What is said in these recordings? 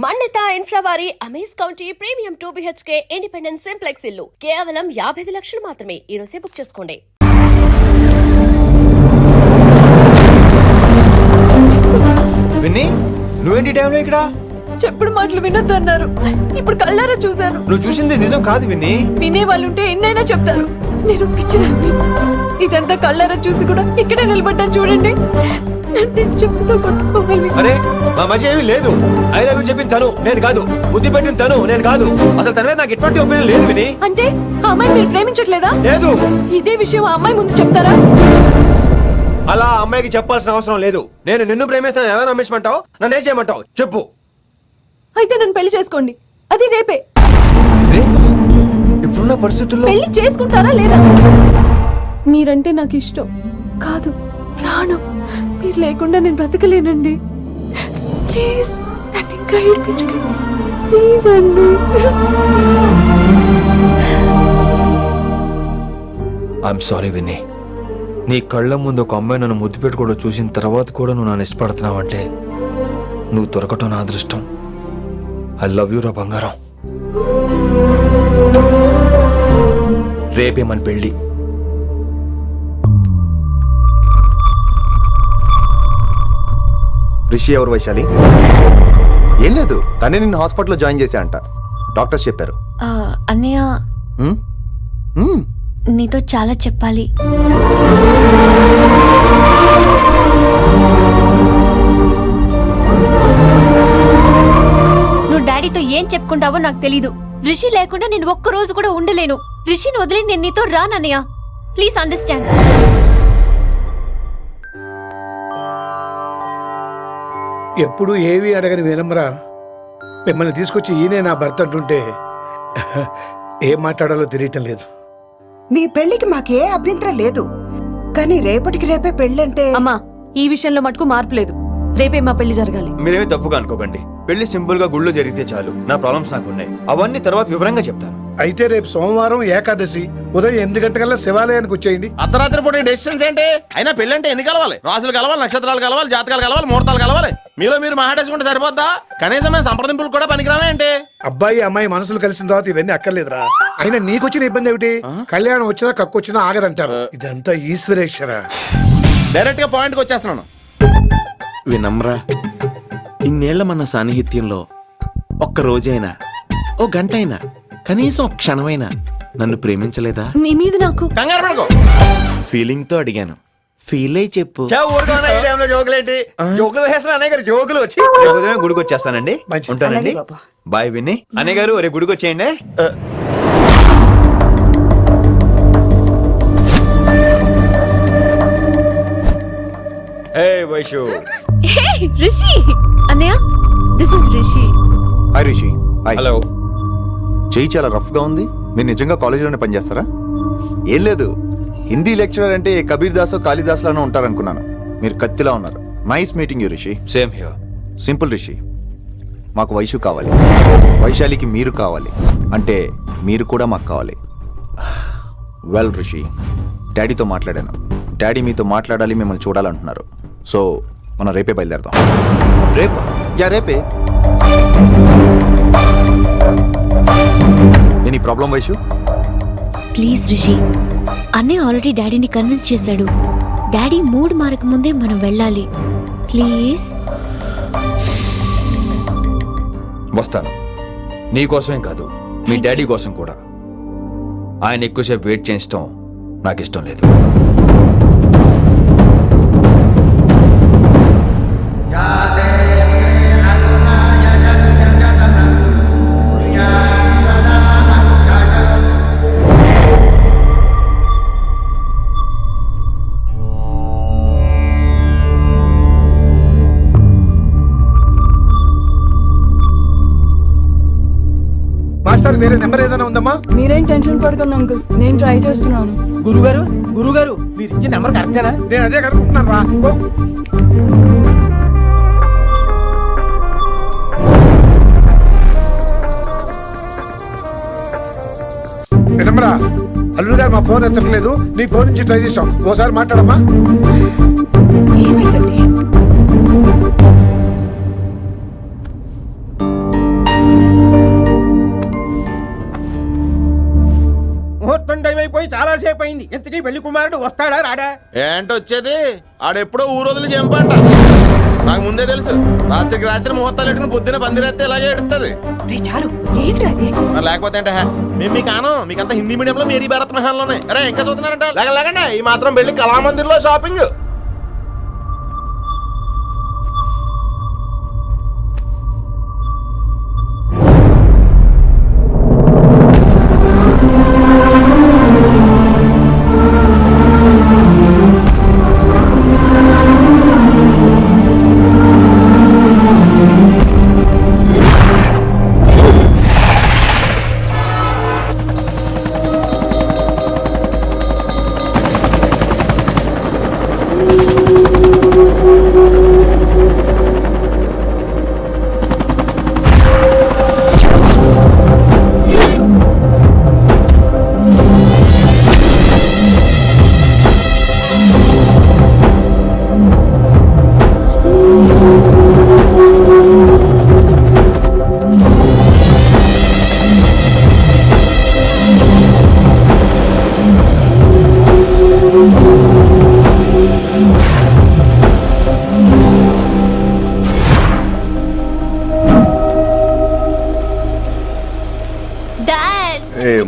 మన్నిత infra వారి amaze county premium 2 BHK independent simplex ఇల్లు కేవలం 55 లక్షలు మాత్రమే. ఈ రోజే బుక్ చేసుకోండి. విన్నీ, నువ్వేంటి టైంలో ఇక్కడ? చెప్పుడు మాటలు వినొద్దన్నారు. ఇప్పుడు కళ్ళారా చూశాను. నువ్వు చూసింది నిజం కాదు విన్నీ. వినే వాళ్ళుంటే ఎన్నైనా చెప్తారు. నేను పిచ్చిదాన్ని. ఇదంతా కళ్ళారా చూసి కూడా ఇక్కడే నిలబడ్డాను చూడండి. చెప్పుతో కొట్టుకోవాలి. అరే, మా మధ్య ఏమీ లేదు. ఐ లవ్ యూ చెప్పింది తను, నేను కాదు. బుద్ధి పెట్టిన తను, నేను కాదు. అసలు తన మీద నాకు ఎటువంటి ఒపీనియన్ లేదు వినీ. అంటే ఆ అమ్మాయి మీరు ప్రేమించట్లేదా? లేదు. ఇదే విషయం ఆ అమ్మాయి ముందు చెప్తారా? అలా అమ్మాయికి చెప్పాల్సిన అవసరం లేదు. నేను నిన్ను ప్రేమిస్తాను ఎలా నమ్మించమంటావు? నన్ను ఏం చేయమంటావు చెప్పు. అయితే నన్ను పెళ్లి చేసుకోండి. అది రేపే. ఇప్పుడున్న పరిస్థితుల్లో పెళ్లి చేసుకుంటారా లేదా? మీరంటే నాకు ఇష్టం కాదు, ప్రాణం. మీరు లేకుండా నేను బ్రతకలేనండి. ప్లీజ్ నన్ను ఇంకా ఏడిపించకండి. ప్లీజ్ అండి. I'm sorry Winnie. నీ కళ్ళ ముందు ఒక అమ్మాయి నన్ను ముద్దు పెట్టుకోవడం చూసిన తర్వాత కూడా నువ్వు నన్ను ఇష్టపడుతున్నావంటే నువ్వు దొరకటం నా అదృష్టం. ఐ లవ్ యూ రా బంగారం. రేపే మన పెళ్ళి. రిషి ఎవరు వైశాలి? ఏం లేదు, తనే నిన్ను హాస్పిటల్లో జాయిన్ చేశా అంట. డాక్టర్స్ చెప్పారు. అన్నయ్య, నీతో చాలా చెప్పాలి. నువ్వు డాడీతో ఏం చెప్పుకుంటావో నాకు తెలీదు. రిషి లేకుండా నేను ఒక్క రోజు కూడా ఉండలేను. రిషిని వదిలి నేను నీతో రానన్నయ్య. Please understand. ఎప్పుడు ఏవి అడగని వినమ్రా మిమ్మల్ని తీసుకొచ్చి ఈయనే నా భర్త అంటుంటే ఏం మాట్లాడాలో తెలియటం లేదు. మీ పెళ్లికి మాకే అభ్యంతరం లేదు, కానీ రేపటికి రేపే పెళ్ళంటే. అమ్మా, ఈ విషయంలో మటుకు మార్పు లేదు. రేపే మా పెళ్లి జరగాలి. మీరేమీ తప్పుగా అనుకోకండి. పెళ్లి సింపుల్ గా గుళ్ళో జరిగితే చాలు. నా ప్రాబ్లమ్స్ నాకు ఉన్నాయి, అవన్నీ తర్వాత వివరంగా చెప్తాను. అయితే రేపు సోమవారం ఏకాదశి ఉదయం 8 గంటలకల్లా శివాలయానికి వచ్చేయండి. అర్ధరాత్రి పూట డెసిషన్స్ ఏంటి? అయినా పెళ్ళంటే ఎన్ని కలవాలి? రాసులు కలవాలి, నక్షత్రాలు కలవాలి, జాతకాలు కలవాలి, ముహూర్తాలు కలవాలి. మీలో మీరు మాట్లాడేసుకుంటే సరిపోద్దా? కనీసమే సంప్రదింపులు కూడా పనికిరావే ఏంటి? అబ్బాయి అమ్మాయి మనసులు కలిసిన తర్వాత ఇవన్నీ అక్కర్లేదురా. అయినా నీకొచ్చిన ఇబ్బంది ఏమిటి? కళ్యాణం వచ్చినా కక్కు వచ్చినా ఆగదంటారు. ఇదంతా ఈశ్వరేశ్వర. డైరెక్ట్ గా పాయింట్కి వచ్చేస్తున్నాను. వినమ్రా, ఇన్నేళ్ల మన సాన్నిహిత్యంలో ఒక్క రోజైనా, ఓ గంట అయినా, కనీసం ఒక క్షణమైనా నన్ను ప్రేమించలేదా? మీ మీద నాకు కంగారు పడుకో. ఫీలింగ్ తో అడిగాను, ఫీల్ అయి చెప్పు. జోకులేంటి? జోకులు వేసిన అన్నయ్య గారు జోకులు వచ్చి ఉదయం గుడికి వచ్చేస్తానండి. ఉంటానండి. Bye Winnie. అన్నయ్య గారు రేపు గుడికి వచ్చేయండి. Hey Vaishu. Hey Rishi. అన్నయ్య, this is Rishi. Hi Rishi. Hi. Hello. చెయ్యి చాలా రఫ్ గా ఉంది. మీరు నిజంగా కాలేజీలోనే పనిచేస్తారా? ఏం లేదు, హిందీ లెక్చరర్ అంటే కబీర్ దాసో కాళిదాస్ లానో ఉంటారనుకున్నాను. మీరు కత్తిలా ఉన్నారు. Nice meeting you Rishi. Same here. Simple Rishi, మాకు వైషు కావాలి, వైశాలికి మీరు కావాలి, అంటే మీరు కూడా మాకు కావాలి. వెల్ రిషి, డాడీతో మాట్లాడాను. డాడీ మీతో మాట్లాడాలి, మిమ్మల్ని చూడాలంటున్నారు. సో మనం రేపే బయలుదేరదాం. రేపా? యా రేపే. Any problem Vaishu? Please Rishi, అన్నయ్య ఆల్రెడీ డాడీని కన్విన్స్ చేశాడు. డాడీ మూడ్ మారక ముందే మనం వెళ్ళాలి. ప్లీజ్. వస్తాను. నీ కోసమేం కాదు, మీ డాడీ కోసం కూడా. ఆయన ఎక్కువసేపు వెయిట్ చేయించడం నాకు ఇష్టం లేదు. మాస్టర్ వేరే నెంబర్ ఏదైనా ఉందమ్మా? మీరేం టెన్షన్ పడకండి అంకుల్, నేను ట్రై చేస్తున్నాను. గురుగారు మీరు ఇచ్చే నెంబర్ కరెక్టేనా? నేను అదే కనుక్కుంటున్నాను రా. వినమ్రా, అల్లుడు గారు మా ఫోన్ ఎత్తట్లేదు. నీ ఫోన్ నుంచి ట్రై చేసాం, ఓసారి మాట్లాడమ్మా. ఏమైందండి? అయిపోయి చాలా సేపు అయింది. ఇంతకీ పెళ్లి కుమారుడు వస్తాడా రాడా? ఏంటి వచ్చేది? ఆడెప్పుడో ఊరోదులు చంపంట. నాకు ముందే తెలుసు. రాత్రికి రాత్రి ముహూర్తాలు ఎట్టుకుని పొద్దున పందిరేస్తే ఇలాగే ఎడుతుంది. రే చాలు, ఏంటి అది? మరి లేకపోతే అంటే మేము మీకు ఆను మీకంతా హిందీ మీడియంలో మేరీ భారత్ మహాల్లోనే. అరే ఇంకా చూస్తున్నారంట లేకండి ఈ మాత్రం పెళ్లి కళామందిర్లో షాపింగ్.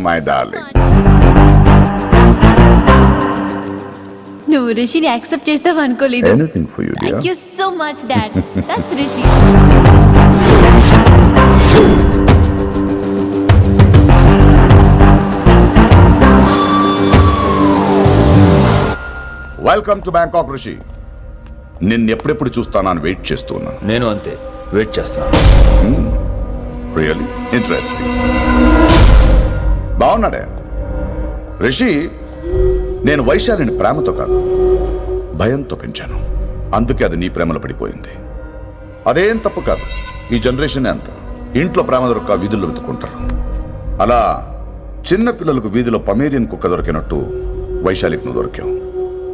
మై డార్లింగ్, నువ్వు రిషిని యాక్సెప్ట్ చేస్తావు అనుకోలేదు. Anything for you dear. Thank you so much dad. That's Rishi. Welcome to Bangkok Rishi. నిన్నెప్పుడెప్పుడు చూస్తానని వెయిట్ చేస్తూ ఉన్నాను. నేను అంతే వెయిట్ చేస్తున్నాను. Really interesting. బాగున్నాడే రిషి. నేను వైశాలిని ప్రేమతో కాదు భయంతో పెంచాను. అందుకే అది నీ ప్రేమలో పడిపోయింది. అదేం తప్పు కాదు. ఈ జనరేషన్ అంత ఇంట్లో ప్రేమ దొరక్క వీధుల్లో వెతుక్కుంటారు. అలా చిన్న పిల్లలకు వీధిలో పొమేరియన్ కుక్క దొరికినట్టు వైశాలికి నువ్వు దొరికావు.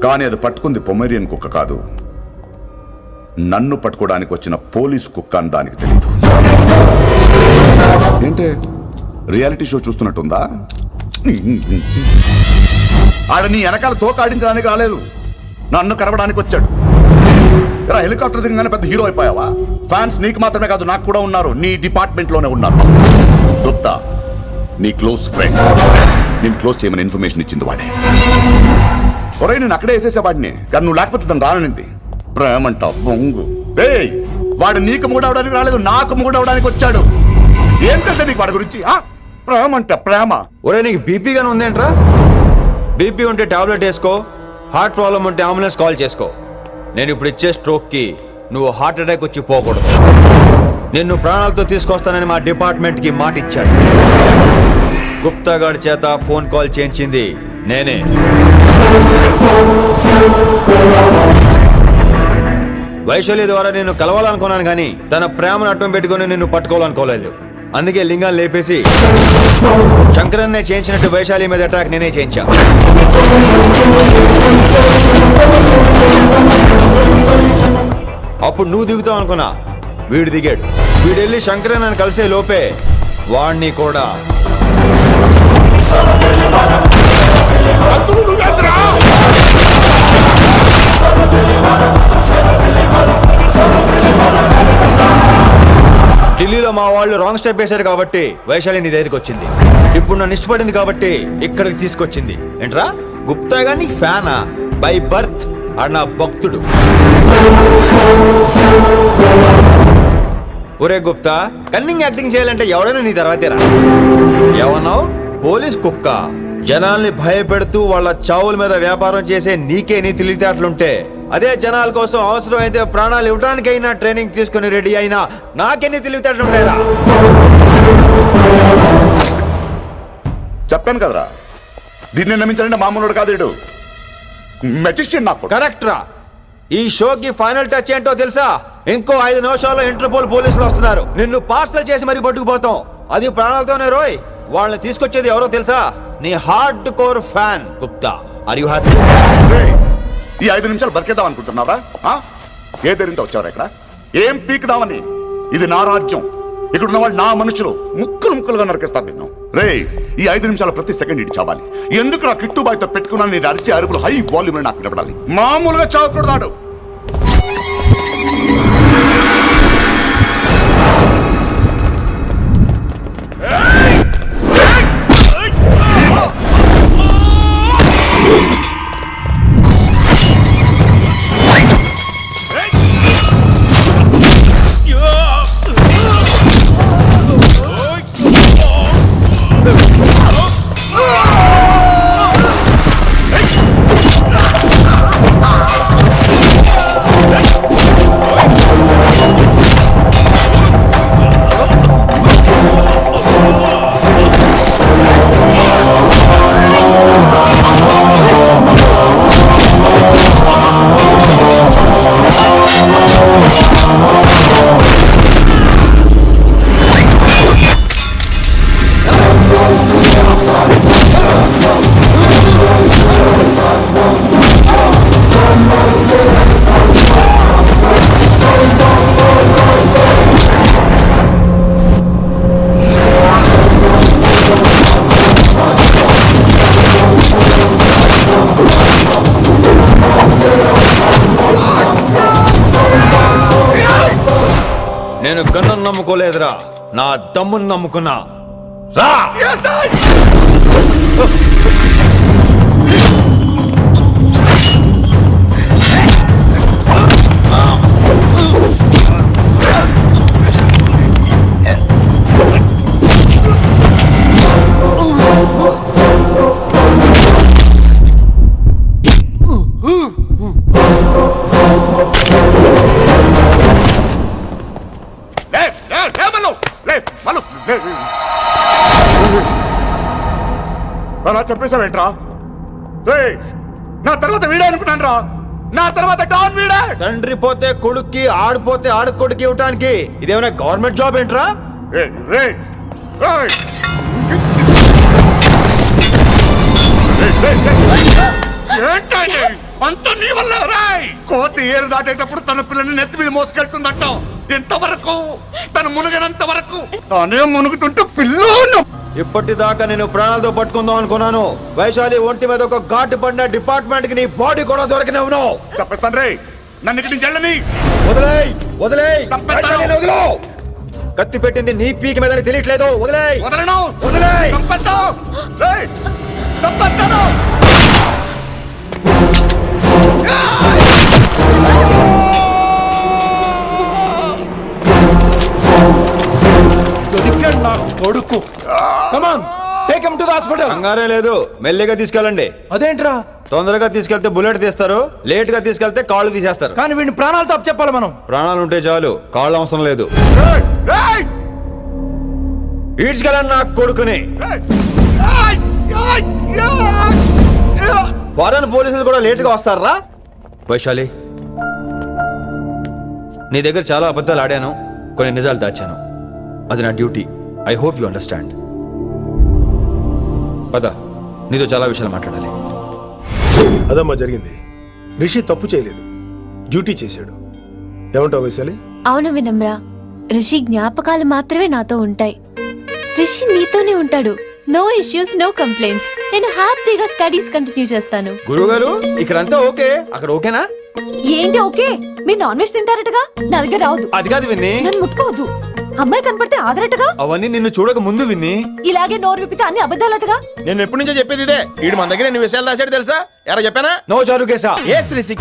కానీ అది పట్టుకుంది పొమేరియన్ కుక్క కాదు, నన్ను పట్టుకోవడానికి వచ్చిన పోలీస్ కుక్క అని దానికి తెలీదు. ఏంటే రియాలిటీ షో చూస్తున్నట్టుందా? ఆడ నీ వెనకాల తోక ఆడించడానికి రాలేదు, నన్ను కరవడానికి వచ్చాడు. హెలికాప్టర్ దిగగానే పెద్ద హీరో అయిపోయావా? ఫ్యాన్స్ నీకు మాత్రమే కాదు నాకు కూడా ఉన్నారు. నీ డిపార్ట్మెంట్ లోనే ఉన్నారు. గుప్తా నీ క్లోజ్ ఫ్రెండ్. నేను క్లోజ్ చేయమని ఇన్ఫర్మేషన్ ఇచ్చింది వాడే. ఒరే నేను అక్కడే వేసేసేవాడిని, కానీ నువ్వు లేకపోతే తను రానుంది. ప్రేమంట బొంగు. ఏయ్ వాడు నీకు మూడవడానికి రాలేదు, నాకు మూడవడానికి వచ్చాడు. ఏంటంటే నీకు వాడి గురించి ప్రేమంట ప్రేమ. ఒరే నీకు బీపీ గానీ ఉందేంట్రా? బీపీ ఉంటే టాబ్లెట్ వేసుకో, హార్ట్ ప్రాబ్లం ఉంటే అంబులెన్స్ కాల్ చేసుకో. నేను ఇప్పుడు ఇచ్చే స్ట్రోక్ కి నువ్వు హార్ట్ అటాక్ వచ్చి పోకూడదు. నిన్ను ప్రాణాలతో తీసుకొస్తానని మా డిపార్ట్మెంట్ కి మాట ఇచ్చాడు. గుప్తా గారి చేత ఫోన్ కాల్ చేయించింది నేనే. వైశాలి ద్వారా నేను కలవాలనుకున్నాను కానీ తన ప్రేమను అడ్డం పెట్టుకుని నిన్ను పట్టుకోవాలనుకోలేదు. అందుకే లింగాన్ని లేపేసి శంకరన్నే చేయించినట్టు వైశాలి మీద అటాక్ నేనే చేయించా. అప్పుడు నువ్వు దిగుతావు అనుకున్నా, వీడు దిగాడు. వీడు వెళ్ళి శంకరన్నని కలిసే లోపే వాణ్ణి కూడా ఢిల్లీలో మా వాళ్ళు రాంగ్ స్టెప్ వేశారు కాబట్టి వైశాలి నీ దగ్గరికి వచ్చింది. ఇప్పుడు నన్ను ఇష్టపడింది కాబట్టి ఇక్కడికి తీసుకొచ్చింది. ఏంట్రా గుప్తా గాని ఫ్యానా? బై బర్త్ ఆడు నా భక్తుడు. ఒరే గుప్తా, కన్నింగ్ యాక్టింగ్ చేయాలంటే ఎవరైనా నీ తర్వాతేరా. ఏమన్నావు? పోలీస్ కుక్క. జనాల్ని భయపెడుతూ వాళ్ళ చావుల మీద వ్యాపారం చేసే నీకే నీ తెలివితేటలుంటే, అదే జనాల కోసం అవసరం అయితే ప్రాణాలు ఇవ్వడానికైనా ట్రైనింగ్ తీసుకుని రెడీ అయినా నాకెన్ని తెలివితేటలుంటాయిరా? చెప్పాను కదరా, దీన్ని నమ్మించాలంటే మామూలుడు కాదు, వీడు మెజిస్టియన్. నాకు కరెక్ట్ రా. ఈ షోకి ఫైనల్ టచ్ ఏంటో తెలుసా? ఇంకో 5 నిమిషాల్లో ఇంటర్పోల్ పోలీసులు వస్తున్నారు. నిన్ను పార్సల్ చేసి మరీ పట్టుకుపోతాం. అది ప్రాణాలతోనే రోయ్. వాళ్ళని తీసుకొచ్చేది ఎవరో తెలుసా? నీ hard core fan Gupta. Are you happy? ఈ 5 నిమిషాలు బతికేద్దాం అనుకుంటున్నారా? ఏ ధైర్యంతో వచ్చారా ఇక్కడ? ఏం పీకుదామని? ఇది నా రాజ్యం. ఇక్కడ ఉన్న వాళ్ళు నా మనుషులు. ముక్కలు ముక్కలుగా నరికేస్తారు నిన్ను. రే ఈ 5 నిమిషాల ప్రతి సెకండ్ ఇటు చావాలి. ఎందుకు నా కిట్టుబాయ్తో పెట్టుకున్నా నేను అరిచే అరుపులు హై వాల్యూమ్ నాకు వినపడాలి. మామూలుగా చావకూడదాడు. నేను గన్ను నమ్ముకోలేదురా, నా దమ్మును నమ్ముకున్నా. రా అలా చెప్పేశావేంట్రా? రే నా తర్వాత వీడే అనుకున్నాను రా. నా తర్వాత డాన్ వీడే. తండ్రి పోతే కొడుక్కి, ఆడిపోతే ఆడుకొడుకి ఇవ్వటానికి ఇదేమైనా గవర్నమెంట్ జాబ్ ఏంట్రా? అంత నీ వల్ల రాయ్. కోతి ఏరు దాటేటప్పుడు తన పిల్లని నెత్తి మీద మోసుకెళ్తుందంట. ఎంతవరకు? తను మునిగినంత వరకు. తానే మునుగుతుంటే పిల్లను ఇప్పటిదాకా నేను ప్రాణాలతో పట్టుకుందాం అనుకున్నాను. వైశాలి ఒంటి మీద ఒక ఘాటు పడిన డిపార్ట్మెంట్ కి నీ బాడీ కూడా దొరికినవును. చెప్పేస్తాను రే, నన్ను ఇక్కడి నుంచి వెళ్ళని. వదిలేయ్ వదిలేయ్, వైశాలిని వదిలో. కత్తి పెట్టింది నీ పీక మీద తెలియట్లేదు. వదిలేయ్ వదలను. వదిలేయ్. చంపేస్తాను. రేయ్, చంపేస్తాను. నా కొడుకు. Come on, take him to the hospital. కంగారే లేదు, మెల్లిగా తీసుకెళ్ళండి. అదేంట్రా? తొందరగా తీసుకెళ్తే బుల్లెట్ తీస్తారు, లేట్ గా తీసుకెళ్తే కాళ్ళు తీసేస్తారు. కానీ వీడిని ప్రాణాలతో అప్పచెప్పాలి మనం. ప్రాణాలు ఉంటే చాలు, కాళ్ళు అవసరం లేదు. రేయ్, రేయ్, ఈడ్చుకెళ్ళండి నా కొడుకుని. రేయ్. ఏయ్, ఏయ్, ఏయ్. ఫారెన్ పోలీసులు కూడా లేట్ గా వస్తారా? వైశాలి, నీ దగ్గర చాలా అబద్ధాలు ఆడాను, కొన్ని నిజాలు దాచాను. అది నా duty. I hope you understand. పద, నీతో చాలా విషయాలు మాట్లాడాలి. అదమ్మా జరిగింది. రిషి తప్పు చేయలేదు, డ్యూటీ చేశాడు. ఏమంటావు వైశాలి? అవును వినమ్ర, రిషి జ్ఞాపకాలు మాత్రమే నాతో ఉంటాయి. రిషి నీతోనే ఉంటాడు. No issues, no complaints. నేను హ్యాపీగా స్టడీస్ కంటిన్యూ చేస్తాను. గురువు గారు, ఇక్కడంతా ఓకే, అక్కడ ఓకేనా? ఏంటి ఓకే? మీరు నాన్ వెజ్ తింటారటగా? నా దగ్గర రావద్దు. అది కాదు విన్ని. నన్ను ముట్టుకోవద్దు. అమ్మాయి కనపడితే ఆగరటగా? అవన్నీ నిన్ను చూడక ముందు విన్ని. ఇలాగే నోరు విప్పితే అన్ని అబద్ధాలటగా? నేను ఎప్పటి నుంచో చెప్పేది ఇదే. వీడు మన దగ్గర ఎన్ని విషయాలు దాచాడు తెలుసా? ఎరా చెప్పానా? నో చారు కేసా. ఏ శ్రీసి